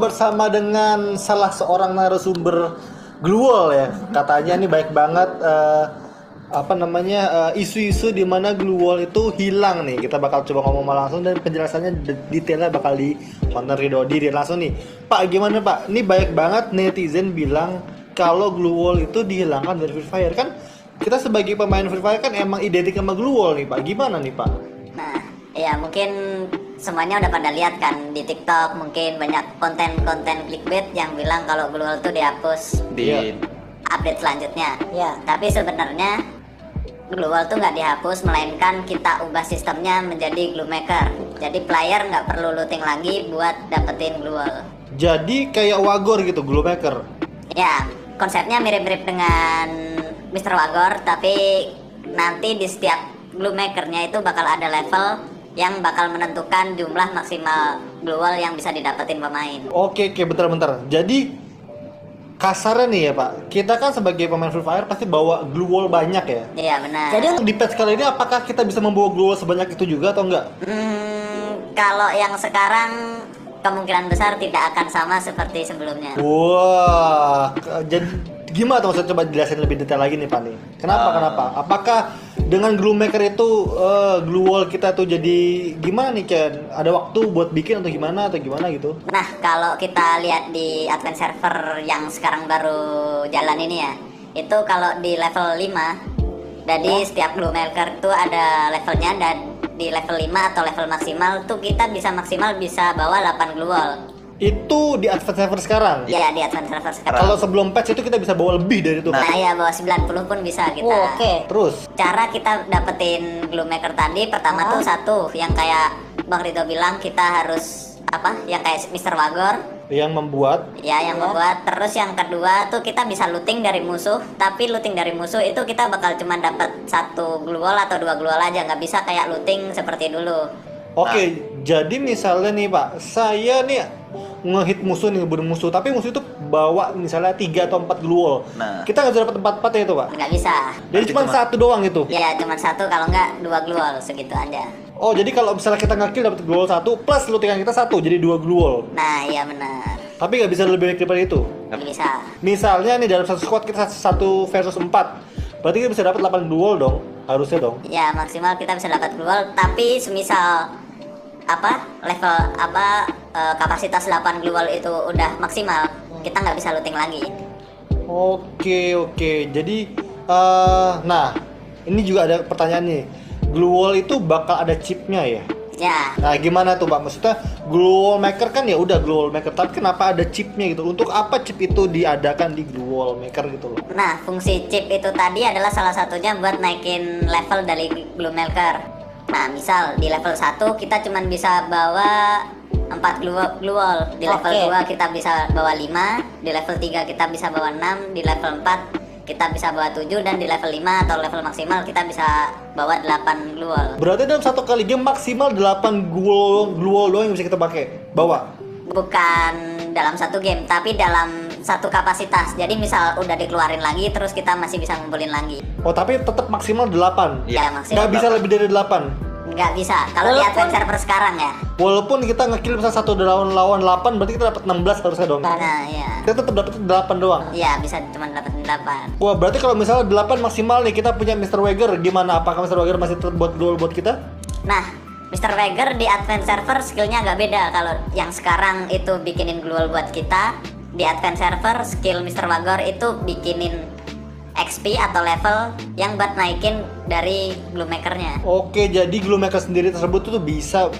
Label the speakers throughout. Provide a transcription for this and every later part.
Speaker 1: bersama dengan salah seorang narasumber Glue ya. Katanya nih baik banget isu-isu di mana Glue itu hilang nih. Kita bakal coba ngomong langsung dan penjelasannya detailnya bakal di konten Ridho Diri langsung nih. Pak, gimana Pak? Ini baik banget netizen bilang kalau Glue itu dihilangkan dari Free Fire kan. Kita sebagai pemain Free Fire kan emang identik sama Glue nih Pak. Gimana nih Pak?
Speaker 2: Nah, ya mungkin semuanya udah pada lihat kan di TikTok, mungkin banyak konten-konten clickbait yang bilang kalau Glue itu dihapus
Speaker 3: di
Speaker 2: update selanjutnya. Ya, tapi sebenarnya Glue tuh nggak dihapus, melainkan kita ubah sistemnya menjadi Glue Maker. Jadi player nggak perlu looting lagi buat dapetin Glue.
Speaker 1: Jadi kayak Wagor gitu, Glue Maker.
Speaker 2: Ya, konsepnya mirip-mirip dengan Mr. Wagor, tapi nanti di setiap Glue Makernya itu bakal ada level yang bakal menentukan jumlah maksimal Glue Wall yang bisa didapetin pemain.
Speaker 1: Oke, bentar. Jadi kasarnya nih ya Pak, kita kan sebagai pemain Free Fire pasti bawa Glue Wall banyak ya.
Speaker 2: Iya benar.
Speaker 1: Jadi untuk di patch kali ini apakah kita bisa membawa Glue Wall sebanyak itu juga atau enggak?
Speaker 2: Kalau yang sekarang kemungkinan besar tidak akan sama seperti sebelumnya.
Speaker 1: Wah, jadi gimana tuh maksudnya, coba jelasin lebih detail lagi nih Pak nih. Kenapa? Apakah dengan Glue Maker itu Glue Wall kita tuh jadi gimana nih Chen? Ada waktu buat bikin atau gimana gitu?
Speaker 2: Nah, kalau kita lihat di Advance Server yang sekarang baru jalan ini ya, itu kalau di level 5, jadi setiap Glue Maker itu ada levelnya, dan di level 5 atau level maksimal tuh kita maksimal bisa bawa 8 Glue Wall.
Speaker 1: Itu di Advance Server sekarang?
Speaker 2: Iya, di Advance Server sekarang.
Speaker 1: Kalau sebelum patch itu kita bisa bawa lebih dari itu?
Speaker 2: Nah ya, bawa 90 pun bisa kita.
Speaker 1: Oke. Terus?
Speaker 2: Cara kita dapetin Glue Maker tadi, pertama tuh satu, yang kayak Bang Ridho bilang, kita harus yang kayak Mr. Wagor
Speaker 1: yang membuat.
Speaker 2: Terus yang kedua tuh kita bisa looting dari musuh, tapi looting dari musuh itu kita bakal cuma dapat 1 Glue Wall atau 2 Glue Wall aja, nggak bisa kayak looting seperti dulu.
Speaker 1: Oke, jadi misalnya nih Pak, saya nih ngehit musuh nih, bermusuh, tapi musuh itu bawa misalnya 3 atau 4 Glue Wall.
Speaker 3: Nah,
Speaker 1: kita nggak bisa dapat 4 ya itu Pak?
Speaker 2: Nggak bisa.
Speaker 1: Jadi cuma 1 doang gitu?
Speaker 2: Ya cuma 1, kalau nggak 2 Glue Wall, segitu aja.
Speaker 1: Oh, jadi kalau misalnya kita nge-kill dapat Glue Wall 1 plus lootingan kita 1, jadi 2 Glue Wall.
Speaker 2: Nah iya benar.
Speaker 1: Tapi nggak bisa lebih baik daripada itu?
Speaker 2: Nggak bisa.
Speaker 1: Misalnya nih dalam satu squad kita 1 versus 4, berarti kita bisa dapat 8 Glue Wall dong? Harusnya dong?
Speaker 2: Ya maksimal kita bisa dapat Glue Wall, tapi semisal kapasitas 8 Glue Wall itu udah maksimal, kita nggak bisa looting lagi.
Speaker 1: Oke. Jadi nah ini juga ada pertanyaan nih, Glue Wall itu bakal ada chipnya ya?
Speaker 2: Ya.
Speaker 1: Nah gimana tuh Pak, maksudnya Glue Wall Maker kan ya udah Glue Wall Maker, tapi kenapa ada chipnya gitu? Untuk apa chip itu diadakan di Glue Wall Maker gitu loh?
Speaker 2: Nah, fungsi chip itu tadi adalah salah satunya buat naikin level dari Glue Maker. Nah, misal di level 1 kita cuma bisa bawa 4 Glue Wall, di level 2 kita bisa bawa 5, di level 3 kita bisa bawa 6, di level 4 kita bisa bawa 7, dan di level 5 atau level maksimal kita bisa bawa 8 Glue Wall.
Speaker 1: Berarti dalam satu kali game maksimal 8 Glue Wall doang yang bisa kita pakai, bawa?
Speaker 2: Bukan dalam satu game, tapi dalam satu kapasitas. Jadi misal udah dikeluarin lagi, terus kita masih bisa ngumpulin lagi.
Speaker 1: Oh, tapi tetap maksimal 8?
Speaker 2: Ya, maksimal.
Speaker 1: Nggak bisa lebih dari 8?
Speaker 2: Nggak bisa, kalau di Advance Server sekarang ya.
Speaker 1: Walaupun kita nge-kill misalnya 1 lawan 8, berarti kita dapat 16 harusnya dong?
Speaker 2: Nah, iya.
Speaker 1: Kita tetap dapat 8 doang?
Speaker 2: Iya, bisa cuma dapetin 8.
Speaker 1: Wah, berarti kalau misalnya 8 maksimal nih, kita punya Mr. Wagor, gimana? Apakah Mr. Wagor masih tetap buat Glue Wall buat kita?
Speaker 2: Nah, Mr. Wagor di Advance Server skillnya agak beda. Kalau yang sekarang itu bikinin Glue Wall buat kita, di Advance Server skill Mr. Wagor itu bikinin XP atau level yang buat naikin dari Glue Maker-nya.
Speaker 1: Oke, jadi Glue Maker sendiri tersebut tuh bisa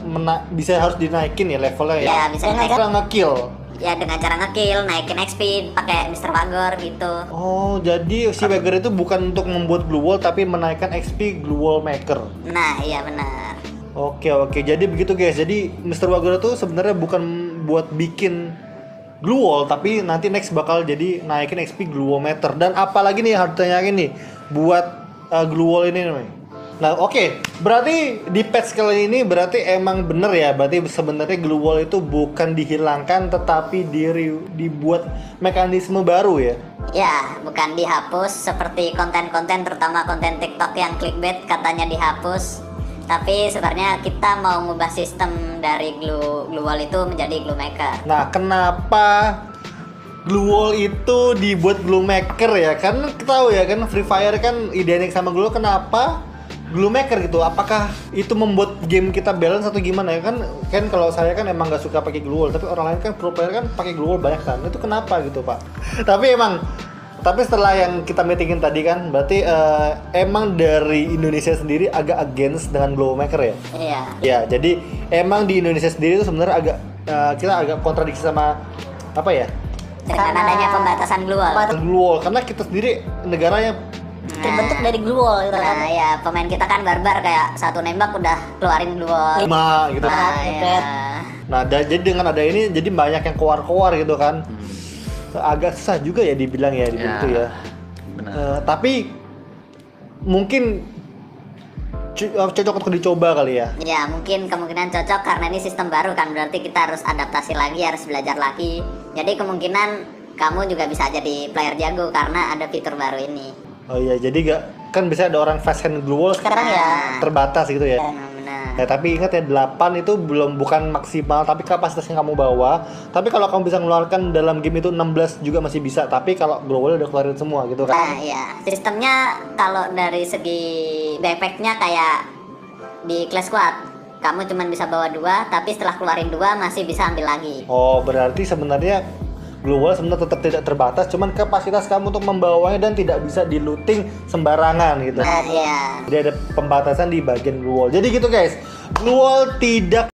Speaker 1: harus dinaikin ya levelnya ya?
Speaker 2: Ya, bisa
Speaker 1: dengan cara nge-kill?
Speaker 2: Ya, dengan cara nge-kill, naikin XP, pakai Mr. Wagor gitu.
Speaker 1: Oh, jadi si Wagor itu bukan untuk membuat Glue Wall, tapi menaikkan XP Glue Wall Maker?
Speaker 2: Nah, iya benar.
Speaker 1: Oke, jadi begitu guys. Jadi Mr. Wagor itu sebenarnya bukan buat bikin Glue Wall, tapi nanti next bakal jadi naikin XP Glue Wall Meter. Dan apalagi nih harus tanyain nih buat Glue Wall ini nih. Nah oke, berarti di patch kali ini berarti emang bener ya, berarti sebenarnya Glue Wall itu bukan dihilangkan tetapi dibuat mekanisme baru ya?
Speaker 2: Ya, bukan dihapus seperti konten-konten, terutama konten TikTok yang clickbait katanya dihapus. Tapi sebenarnya kita mau ngubah sistem dari glue wall itu menjadi glue maker.
Speaker 1: Nah, kenapa glue wall itu dibuat glue maker ya? Kan kita tahu ya kan Free Fire kan identik sama glue. Kenapa glue maker gitu? Apakah itu membuat game kita balance atau gimana ya? Kan kalau saya kan emang nggak suka pakai glue wall, tapi orang lain kan pro player kan pakai glue wall banyak kan. Itu kenapa gitu, Pak? Tapi setelah yang kita meetingin tadi kan, berarti emang dari Indonesia sendiri agak against dengan glue maker ya?
Speaker 2: Iya.
Speaker 1: Ya, jadi emang di Indonesia sendiri itu sebenarnya agak kita agak kontradiksi sama apa ya?
Speaker 2: Dengan adanya pembatasan glue wall.
Speaker 1: Glue wall, karena kita sendiri negaranya
Speaker 3: Terbentuk dari glue wall gitu kan.
Speaker 2: Nah, ya pemain kita kan barbar, kayak satu nembak udah keluarin glue wall.
Speaker 1: lima gitu.
Speaker 2: Nah,
Speaker 3: Jepret.
Speaker 2: ya.
Speaker 1: Nah, jadi dengan ada ini jadi banyak yang keluar gitu kan. Agak susah juga ya dibilang ya gitu ya.
Speaker 4: Benar.
Speaker 1: Tapi mungkin cocok untuk dicoba kali ya.
Speaker 2: Ya mungkin kemungkinan cocok karena ini sistem baru kan, berarti kita harus adaptasi lagi, harus belajar lagi. Jadi kemungkinan kamu juga bisa jadi player jago karena ada fitur baru ini.
Speaker 1: Oh iya, jadi kan bisa ada orang fast hand glue wall
Speaker 3: Sekarang ya.
Speaker 1: terbatas gitu ya.
Speaker 2: Benar.
Speaker 1: Ya, tapi ingat ya 8 itu bukan maksimal, tapi kapasitas yang kamu bawa. Tapi kalau kamu bisa mengeluarkan dalam game itu 16 juga masih bisa. Tapi kalau glue wall udah keluarin semua gitu kan.
Speaker 2: Nah, ya sistemnya kalau dari segi backpacknya kayak di Clash Squad, kamu cuma bisa bawa 2, tapi setelah keluarin 2 masih bisa ambil lagi.
Speaker 1: Oh, berarti sebenarnya glue wall sebenarnya tetap tidak terbatas, cuman kapasitas kamu untuk membawanya dan tidak bisa di-looting sembarangan gitu.
Speaker 2: Nah, ya.
Speaker 1: Jadi ada pembatasan di bagian glue wall. Jadi gitu guys, glue wall tidak